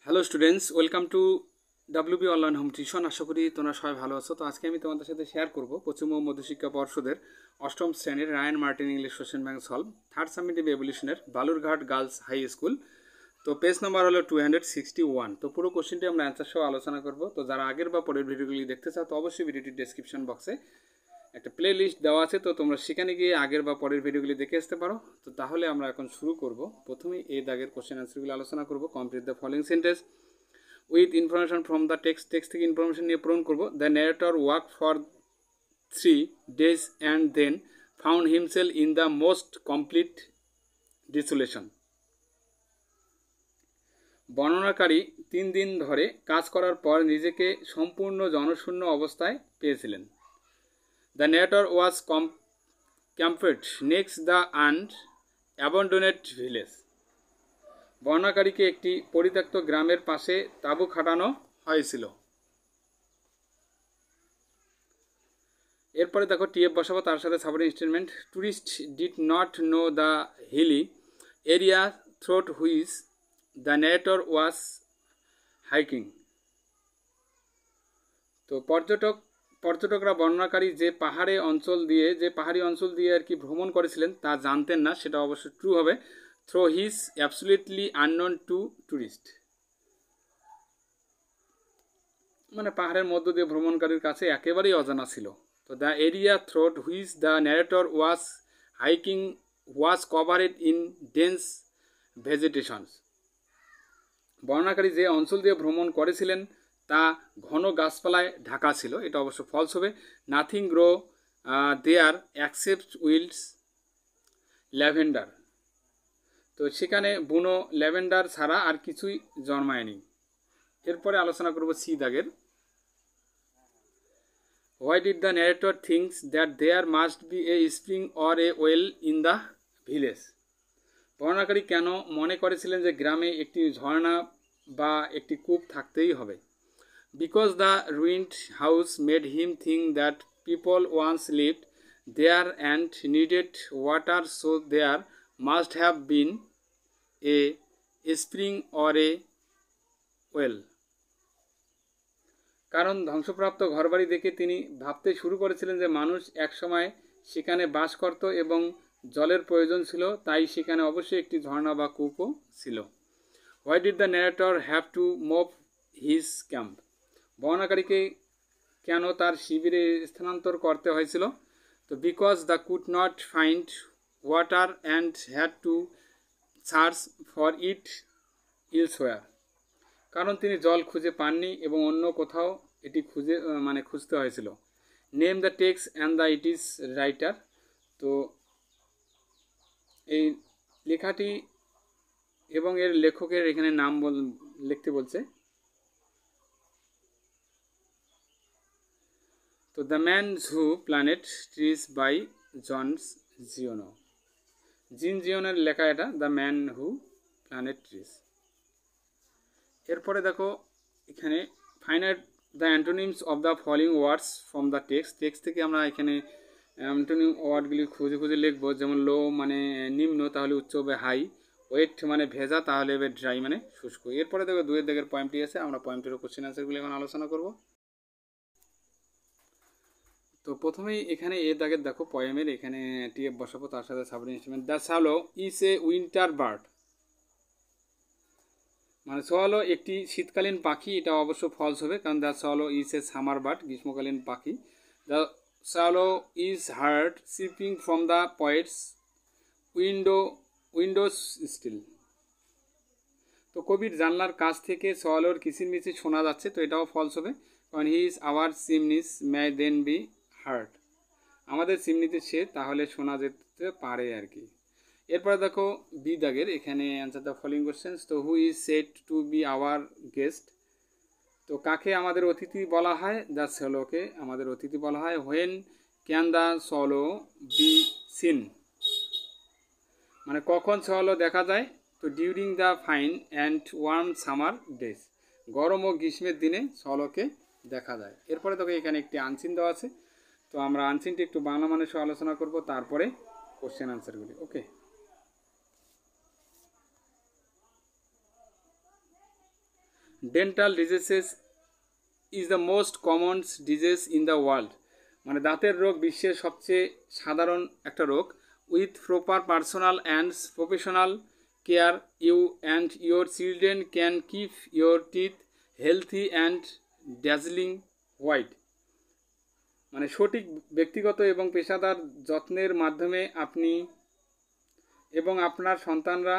Hello students, welcome to WB online home tuition. আশা করি তোমরা সবাই ভালো আছো। তো আজকে আমি তোমাদের সাথে শেয়ার করব পশ্চিমবঙ্গ মধ্যশিক্ষা পর্ষদের অষ্টম শ্রেণীর Ryan Martin English question bank solve third summative এভলিউশনের বালুরঘাট গার্লস হাই স্কুল। তো পেজ নাম্বার হলো 261। তো পুরো কোশ্চেনটি আমরা অ্যান্সার সহ আলোচনা করব। তো যারা আগের বা পরের ভিডিওগুলি দেখতে চাও তো অবশ্যই ভিডিওটির ডেসক্রিপশন বক্সে একটা প্লে লিস্ট দেওয়া আছে, তো তোমরা সেখানে গিয়ে আগের বা পরের ভিডিওগুলি দেখে আসতে পারো। তো তাহলে আমরা এখন শুরু করব। প্রথমেই এই দাগের কোশ্চেন অ্যান্সারগুলি আলোচনা করব। Complete the following sentence with information from the text থেকে ইনফরমেশন নিয়ে পূরণ করব। The narrator work for 3 days and then found himself in the most complete desolation. বর্ণনাকারী 3 দিন ধরে কাজ করার পর নিজেকে সম্পূর্ণ জনশূন্য অবস্থায় পেয়েছিলেন। The narrator was camped next the abandoned village. বর্ণনাকারীকে একটি পরিত্যক্ত গ্রামের পাশে তাঁবু খাটানো হয়েছিল। এরপরে দেখো টিএফ বসাবো, তার সাথে subordinate statement. Tourist did not know the hilly area through which the narrator was hiking. তো পর্যটকরা বর্ণনাকারী যে পাহাড়ি অঞ্চল দিয়ে আর কি ভ্রমণ করেছিলেন তা জানতেন না, সেটা অবশ্যই ট্রু হবে। Throw his absolutely unknown two tourist, মানে পাহাড়ের মধ্য দিয়ে ভ্রমণকারীর কাছে একেবারেই অজানা ছিল। তো the area through which the narrator was hiking was covered in dense vegetations. বর্ণনাকারী যে অঞ্চল দিয়ে ভ্রমণ করেছিলেন তা ঘন গাছপালায় ঢাকা ছিল, এটা অবশ্য ফলস হবে। নাথিং গ্রো দেয়ার অ্যাকসেপ্ট উইল্ডস ল্যাভেন্ডার। তো সেখানে বুনো ল্যাভেন্ডার ছাড়া আর কিছুই জন্মায়নি। এরপরে আলোচনা করব সি দাগের। Why did the narrator thinks that there must be a spring or a well in the village. বর্ণনাকারী কেন মনে করেছিলেন যে গ্রামে একটি ঝর্ণা বা একটি কূপ থাকতেই হবে। Because the ruined house made him think that people once lived there and needed water, so there must have been a spring or a well. কারণ ধ্বংসপ্রাপ্ত ঘরবাড়ি দেখে তিনি ভাবতে শুরু করেছিলেন যে মানুষ একসময় সেখানে বাস করত এবং জলের প্রয়োজন ছিল, তাই সেখানে অবশ্যই একটি ঝর্ণা বা কূপও ছিল। Why did the narrator have to move his camp. বর্ণনাকারীকে কেন তার শিবিরে স্থানান্তর করতে হয়েছিল। তো because the could not find water and had to search for it elsewhere. কারণ তিনি জল খুঁজে পাননি এবং অন্য কোথাও এটি খুঁজতে হয়েছিল। Name the text and the it is writer. তো এই লেখাটি এবং এর লেখকের এখানে নাম লিখতে বলছে। তো the man who planted trees by Jean জিওনের লেখা এটা, the man who planted trees. এরপরে দেখো এখানে find out the antonyms of the following words from the text থেকে আমরা এখানে অ্যান্টোনিম ওয়ার্ডগুলি খুঁজে লিখবো। যেমন লো মানে নিম্ন, তাহলে উচ্চ হবে হাই। ওয়েট মানে ভেজা, তাহলে হবে ড্রাই মানে শুষ্ক। এরপরে দেখো 2 দাগের পয়েন্টটি আছে, আমরা পয়েন্টের কোশ্চেন অ্যান্সারগুলি এখন আলোচনা করব। তো প্রথমেই এখানে এ দাগের দেখো পয়েমের এখানে টিএফ বসাবো, তার সাথে subordinate statement. The swallow is a winter bird, মানে সোয়ালো একটি শীতকালীন পাখি, এটা অবশ্য ফলস হবে, কারণ the swallow is a summer bird, গ্রীষ্মকালীন পাখি। The swallow is heard sipping from the poet's windows still. তো কবির জানলার কাছ থেকে সোয়ালোর কিচিরমিচির শোনা যাচ্ছে, তো এটাও ফলস হবে, কারণ he is our chimneys may then be hard. আমাদের চিমনিতে সে, তাহলে শোনা যেতে পারে আর কি। এরপরে দেখো বি দাগের এখানে অ্যান্সার দ্য ফলোইং কোশ্চেন্স। তো who is said to be our guest. তো কাকে আমাদের অতিথি বলা হয়। দ্য সোলোকে আমাদের অতিথি বলা হয়। When can the solo be seen, মানে কখন সোলো দেখা যায়। তো during the fine and worm summer days, গরম ও গ্রীষ্মের দিনে সোলোকে দেখা যায়। এরপরে দেখো এখানে একটি আনসিন দেওয়া আছে, তো আমরা আনসিনটি একটু বাংলা মানে সহ আলোচনা করব, তারপরে কোশ্চেন আনসারগুলি। Okay, dental diseases is the most common disease in the world, মানে দাঁতের রোগ বিশ্বের সবচেয়ে সাধারণ একটা রোগ। With proper personal and professional care you and your children can keep your teeth healthy and dazzling white, মানে সঠিক ব্যক্তিগত এবং পেশাদার যত্নের মাধ্যমে আপনি এবং আপনার সন্তানরা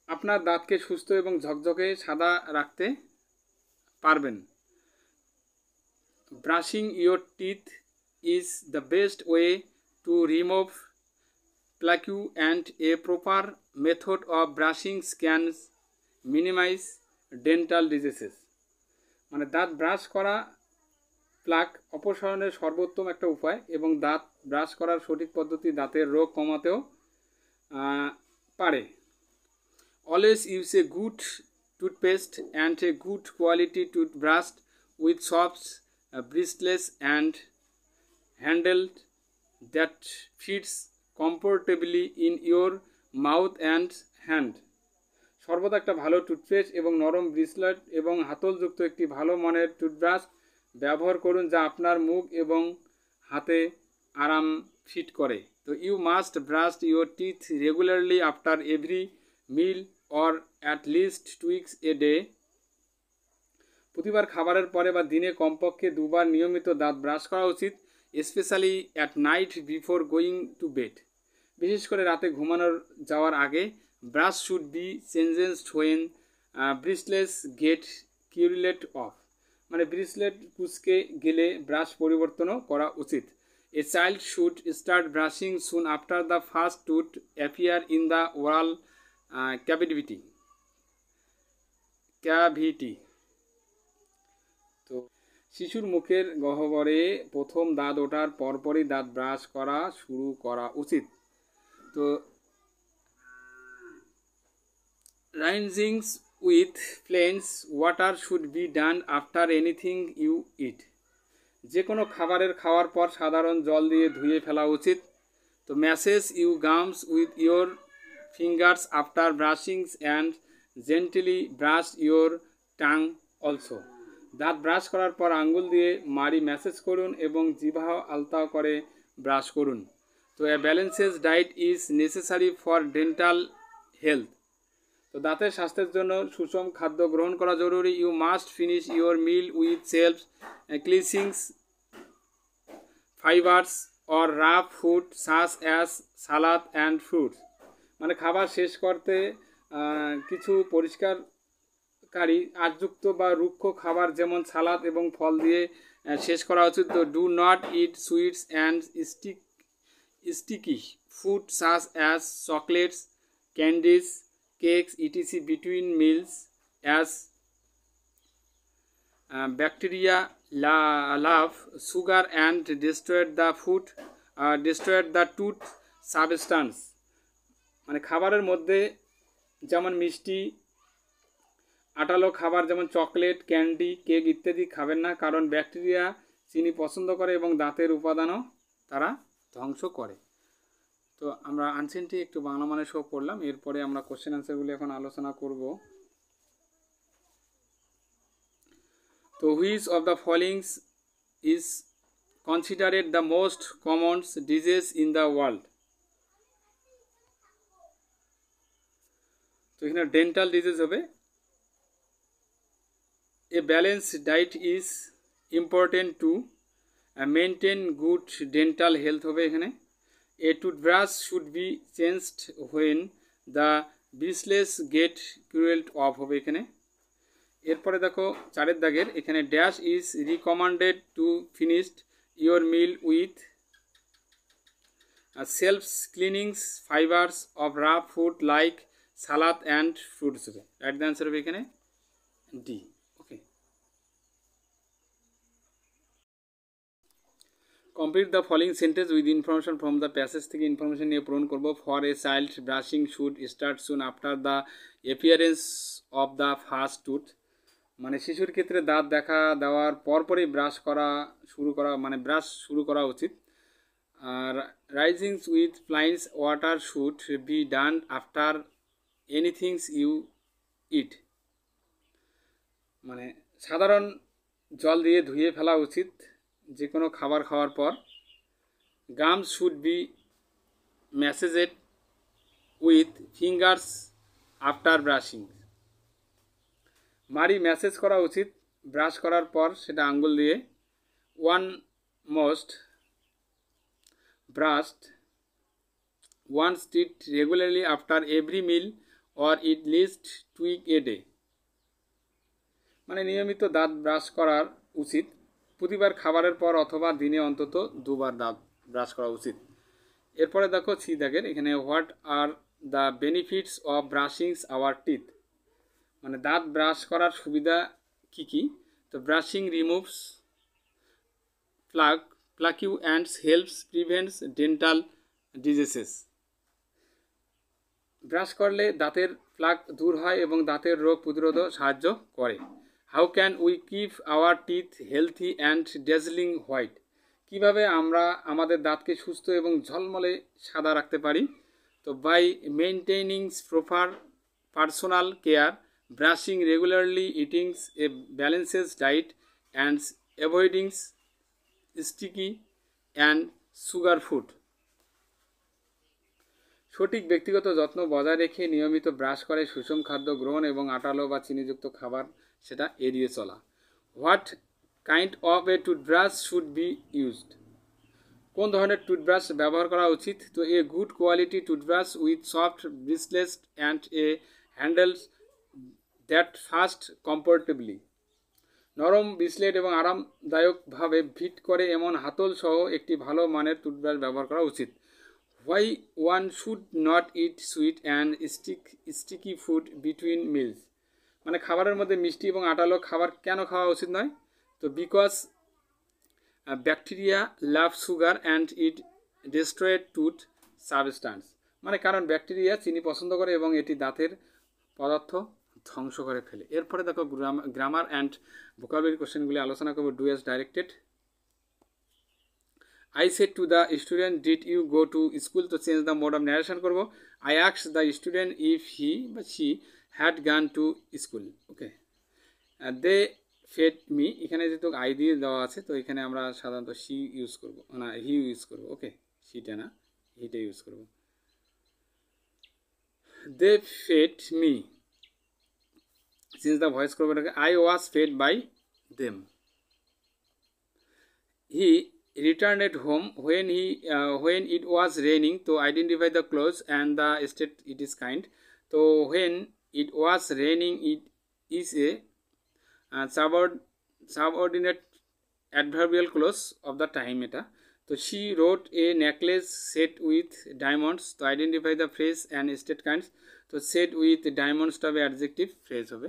আপনার দাঁতকে সুস্থ এবং ঝকঝকে সাদা রাখতে পারবেন। Brushing your teeth is the best way to remove plaque and a proper method of brushing can minimise dental diseases, মানে দাঁত ব্রাশ করা প্লাক অপসারণের সর্বোত্তম একটা উপায় এবং দাঁত ব্রাশ করার সঠিক পদ্ধতি দাঁতের রোগ কমাতেও পারে। Always use a good toothpaste and a good quality toothbrush with soft bristles and handle that fits comfortably in your mouth and hand. সর্বদা একটা ভালো টুথপেস্ট এবং নরম ব্রিসলেট এবং হাতলযুক্ত একটি ভালো মানের টুথব্রাশ ব্যবহার করুন যা আপনার মুখ এবং হাতে আরাম ফিট করে। তো you must brush your teeth regularly after every meal or at least 2 weeks a day. প্রতিবার খাবারের পরে বা দিনে কমপক্ষে 2 বার নিয়মিত দাঁত ব্রাশ করা উচিত, specially at night before going to bed, বিশেষ করে রাতে ঘুমানোর যাওয়ার আগে। Brush should be changed when bristles get curled off, মানে ব্রিসলেট কুচকে গেলে ব্রাশ পরিবর্তনও করা উচিত। A child should start brushing soon after the first tooth appear in the oral cavity. তো শিশুর মুখের গহ্বরে প্রথম দাঁত ওঠার পরপরই দাঁত ব্রাশ করা শুরু করা উচিত। তো rinsings with plain water should be done after anything you eat, যে কোনো খাবারের খাওয়ার পর সাধারণ জল দিয়ে ধুয়ে ফেলা উচিত। তো massage you gums with your fingers after brushing and gently brush your tongue also, দাঁত ব্রাশ করার পর আঙ্গুল দিয়ে মাড়ি ম্যাসেজ করুন এবং জিহ্বা আলতা করে ব্রাশ করুন। তো a balances diet is necessary for dental health, তো দাঁতের স্বাস্থ্যের জন্য সুষম খাদ্য গ্রহণ করা জরুরি। You must finish your meal with self cleansings fibres or rough food such as salad and fruits, মানে খাবার শেষ করতে কিছু পরিষ্কারকারী আঁশযুক্ত বা রুক্ষ খাবার যেমন সালাদ এবং ফল দিয়ে শেষ করা উচিত। তো do not it sweets and sticky food such as chocolates, candies, cakes etc between meals as bacteria love sugar and destroy the tooth substance, মানে খাবারের মধ্যে যেমন মিষ্টি আটালো খাবার যেমন চকলেট, ক্যান্ডি, কেক ইত্যাদি খাবেন না, কারণ ব্যাকটেরিয়া চিনি পছন্দ করে এবং দাঁতের উপাদানও তারা ধ্বংস করে। তো আমরা আনসেনটি একটু বাংলা মানে সহ পড়লাম, এরপরে আমরা কোশ্চেন আনসারগুলি এখন আলোচনা করব। তো which of the followings is considered the most common disease in the world. তো এখানে ডেন্টাল ডিজিজ হবে। A balance diet is important to maintain good dental health হবে এখানে। A toothbrush should be changed when the bristles get curled off হবে এখানে। এরপরে দেখো 4 দাগের এখানে dash is recommended to finish your mill with self cleaning fibres of rough food like salad and fruits হবে। Write the answer হবে এখানে D. Okay, complete the following sentence with information from the passage থেকে information নিয়ে পূরণ করবো। For a child brushing should start soon after the appearance of the first tooth, মানে শিশুর ক্ষেত্রে দাঁত দেখা দেওয়ার পরপরই ব্রাশ শুরু করা উচিত। আর rinsing with plain water should be done after anythings you eat, মানে সাধারণ জল দিয়ে ধুয়ে ফেলা উচিত যে কোনো খাবার খাওয়ার পর। Gums should be massaged with fingers after brushing, মাড়ি ম্যাসেজ করা উচিত ব্রাশ করার পর সেটা আঙ্গুল দিয়ে। One must brushed one's teeth regularly after every meal or at least twice a day, মানে নিয়মিত দাঁত ব্রাশ করার উচিত, প্রতিবার খাবারের পর অথবা দিনে অন্তত 2 বার দাঁত ব্রাশ করা উচিত। এরপরে দেখো সি দাগের এখানে what are the benefits of brushings our teeth, মানে দাঁত ব্রাশ করার সুবিধা কি কি। তো brushing removes plaque and helps prevents dental diseases, brush করলে দাঁতের প্লাক দূর হয় এবং দাঁতের রোগ প্রতিরোধ সাহায্য করে। How can we keep our teeth healthy and dazzling white, কীভাবে আমরা আমাদের দাঁতকে সুস্থ এবং ঝলমলে সাদা রাখতে পারি। তো by maintaining proper personal care, brushing regularly, eatings a balances diet and avoidings sticky and sugar food, সঠিক ব্যক্তিগত যত্ন বজায় রেখে নিয়মিত ব্রাশ করে সুষম খাদ্য গ্রহণ এবং আটালো বা চিনিযুক্ত খাবার সেটা এড়িয়ে চলা। What kind of a toothbrush should be used, কোন ধরনের টুথব্রাশ ব্যবহার করা উচিত। তো a good quality toothbrush with soft bristles and a handles that fast comfortably, নরম ব্রিসলেট এবং আরামদায়কভাবে ফিট করে এমন হাতল সহ একটি ভালো মানের টুথব্রাশ ব্যবহার করা উচিত। Why one should not eat sweet and sticky food between meals, মানে খাবারের মধ্যে মিষ্টি এবং আটালো খাবার কেন খাওয়া উচিত নয়। তো because bacteria love sugar and it destroyed tooth substance, মানে কারণ ব্যাকটেরিয়া চিনি পছন্দ করে এবং এটি দাঁতের পদার্থ ধ্বংস করে ফেলে। এরপরে দেখো গ্রামার অ্যান্ড ভোকাবুলারি কোশ্চেনগুলি আলোচনা করবো। Do as directed. I said to the student, did you go to school? তো change the mode of narration করবো। I asked the student if he বা she had gone to school. Okay, they fed me, এখানে যেহেতু I দিয়ে দেওয়া আছে তো এখানে আমরা সাধারণত she ইউজ করবো, না হি ইউজ করবো। ওকে, সেটা না, হিটা ইউজ করবো। they fed me, change the voice করবো এটাকে, I was fed by them. He returned at home when it was raining to identify the clothes and the state it is kind. So when it was raining, it is a subordinate adverbial clause of the time eta. So she wrote a necklace set with diamonds to identify the phrase and state kinds. তো set with diamonds টা হবে adjective phrase হবে।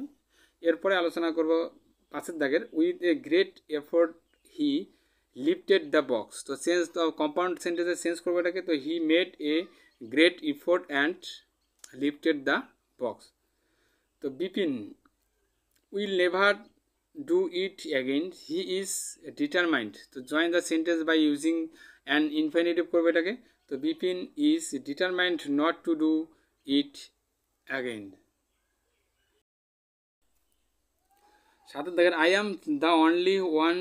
এরপরে আলোচনা করব পাঁচের দাগের, with a great effort he lifted the box। তো চেঞ্জ তো কম্পাউন্ড সেন্টেন্সে চেঞ্জ করবো এটাকে, তো he made a great effort and lifted the box. তো Bipin will never do it again, he is determined. তো join the sentence by using an infinitive করবো এটাকে, তো Bipin is determined not to do it again. সাথে দেখেন, I am the only one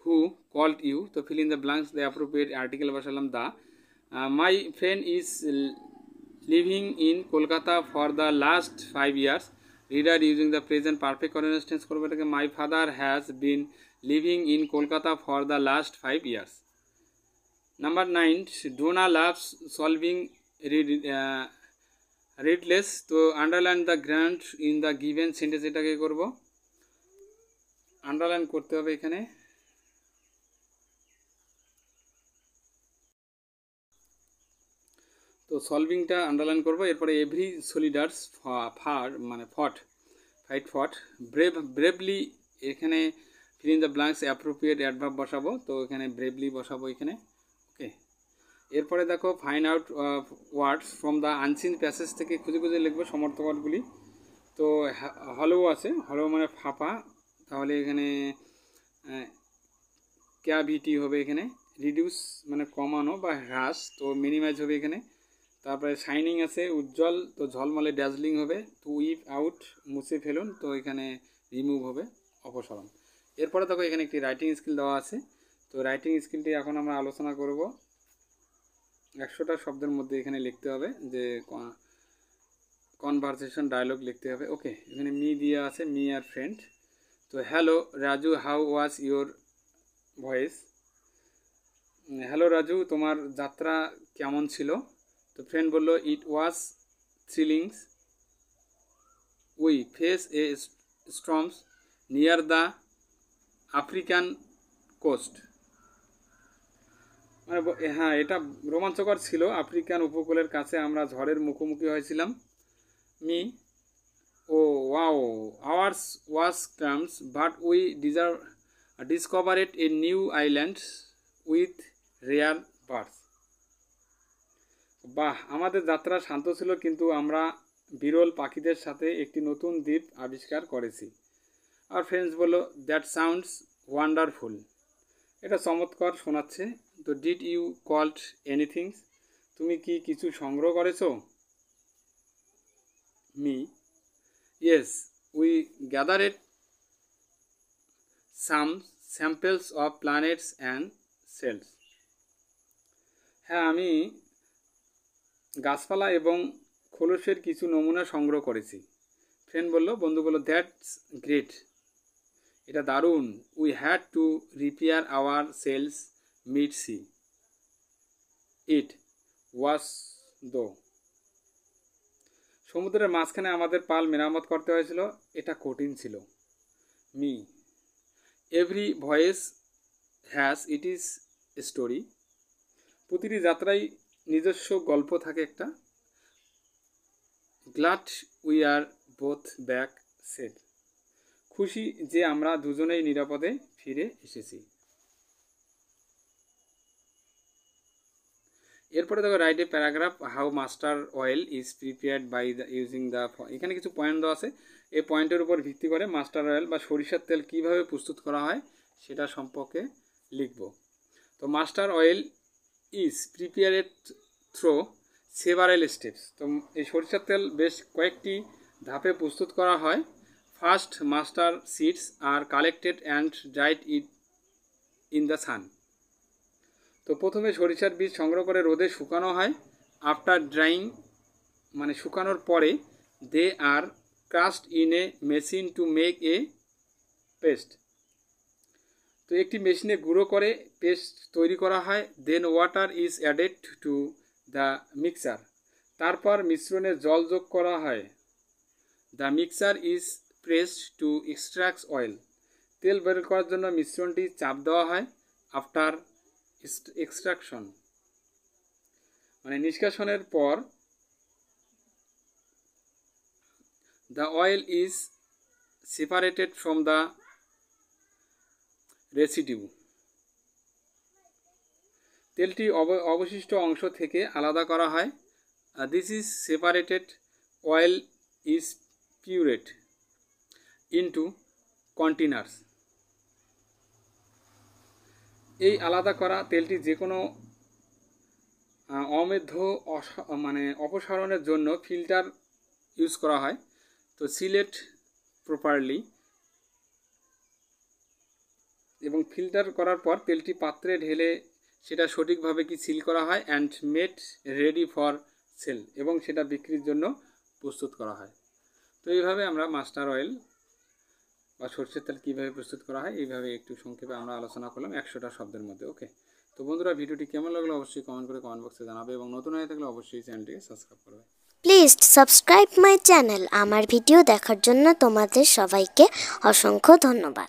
who called you, to fill in the blanks the appropriate article বসালাম the। my friend is living in Kolkata for the last 5 years, reader using the present perfect continuous tense করবে এটাকে, my father has been living in Kolkata for the last 5 years। Number 9, Donna loves solving riddles, তো underline the grant in the given sentence এটাকে করব, underline করতে হবে এখানে। তো সলভিংটা underline করবো। এরপরে এভরি সলিডার্স ফার মানে ফাইট ফট, ব্রেভলি এখানে fill in the blanks appropriate adverb বসাবো, তো এখানে ব্রেভলি বসাবো এখানে। ওকে, এরপরে দেখো find out words from the unseen passage থেকে খুঁজে খুঁজে লিখবো সমর্থক ওয়ার্ডগুলি। তো হলো আছে, হলো মানে ফাঁপা, তাহলে এখানে ক্যাভিটি হবে এখানে, রিডিউস মানে কমানো বা হ্রাস, তো মিনিমাইজ হবে এখানে। তারপরে শাইনিং আছে উজ্জ্বল, তো ঝলমলে ড্যাজলিং হবে। তো উইপ আউট মুছে ফেলুন, তো এখানে রিমুভ হবে অপসারণ। এরপরে দেখো এখানে একটি রাইটিং স্কিল দেওয়া আছে। তো রাইটিং স্কিলটি এখন আমরা আলোচনা করব। 100টা শব্দের মধ্যে এখানে লিখতে হবে, যে কনভারসেশন ডায়লগ লিখতে হবে। ওকে, এখানে মি দিয়ে আছে, মি আর ফ্রেন্ড। তো hello Raju, how was your voyage? Hello Raju, তোমার যাত্রা কেমন ছিল? তো ফ্রেন্ড বলল, it was thrillings, we face a storms near the African coast. মানে হ্যাঁ, এটা রোমাঞ্চকর ছিল, আফ্রিকান উপকূলের কাছে আমরা ঝড়ের মুখোমুখি হয়েছিলাম। Me, oh wow, ours was calm but we discovered a new island with rare birds. বাহ, আমাদের যাত্রা শান্ত ছিল, কিন্তু আমরা বিরল পাখিদের সাথে একটি নতুন দ্বীপ আবিষ্কার করেছি। আর ফ্রেন্ডস বললো, দ্যাট সাউন্ডস ওয়ান্ডারফুল, এটা চমৎকার শোনাচ্ছে। তো ডিড ইউ কল্ড এনিথিং, তুমি কি কিছু সংগ্রহ করেছো? Me, yes, we gathered some samples of plants and shells. হ্যাঁ, আমি গাছপালা এবং খোলসের কিছু নমুনা সংগ্রহ করেছি। ফ্রেন্ড বলল, বন্ধু বলল, দ্যাটস গ্রেট, এটা দারুণ। We had to repair our sails mid sea, it was tough. সমুদ্রের মাঝখানে আমাদের পাল মেরামত করতে হয়েছিল, এটা কঠিন ছিল। Me, every voice has it is story, প্রতিটি যাত্রায় নিজস্ব গল্প থাকে একটা। Glad we are both back safe, খুশি যে আমরা দুজনেই নিরাপদে ফিরে এসেছি। এরপরে দেখো write a paragraph how mustard oil is prepared by the using the, এখানে কিছু পয়েন্ট দেওয়া আছে। এই পয়েন্টের উপর ভিত্তি করে মাস্টার অয়েল বা সরিষার তেল কীভাবে প্রস্তুত করা হয় সেটা সম্পর্কে লিখব। তো mustard oil is prepared through several steps. তো এই সরিষার তেল বেশ কয়েকটি ধাপে প্রস্তুত করা হয়। First, mustard seeds are collected and dried in the sun. তো প্রথমে সরিষার বীজ সংগ্রহ করে রোদে শুকানো হয়। আফটার ড্রাইং, মানে শুকানোর পরে, they are crushed in a machine to make a paste. তো একটি মেশিনে গুঁড়ো করে পেস্ট তৈরি করা হয়। Then water is added to the mixer, তারপর মিশ্রণে জল যোগ করা হয়। The mixer is pressed to extract oil, তেল বের করার জন্য মিশ্রণটি চাপ দেওয়া হয়। আফটার এক্সট্রাকশন, মানে নিষ্কাশনের পর, the oil is separated from the residue, তেলটি অবশিষ্ট অংশ থেকে আলাদা করা হয়। This is separated oil is poured into containers, এই আলাদা করা তেলটি যে কোনো অমেধ্য মানে অপসারণের জন্য ফিল্টার ইউজ করা হয়। তো সিলেট প্রপারলি, এবং ফিল্টার করার পর তেলটি পাত্রে ঢেলে সেটা সঠিকভাবে কি সিল করা হয়। And made ready for sale, এবং সেটা বিক্রির জন্য প্রস্তুত করা হয়। তো এইভাবে আমরা মাস্টার অয়েল বা সরষের তেল কীভাবে প্রস্তুত করা হয় এইভাবে একটু সংক্ষেপে আমরা আলোচনা করলাম 100টা শব্দের মধ্যে। ওকে, তো বন্ধুরা ভিডিওটি কেমন লাগলো অবশ্যই কমেন্ট করে কমেন্ট বক্সে জানাবে, এবং নতুন হয়ে থাকলে অবশ্যই চ্যানেলটিকে সাবস্ক্রাইব করবে। Please subscribe my channel. আমার ভিডিও দেখার জন্য তোমাদের সবাইকে অসংখ্য ধন্যবাদ।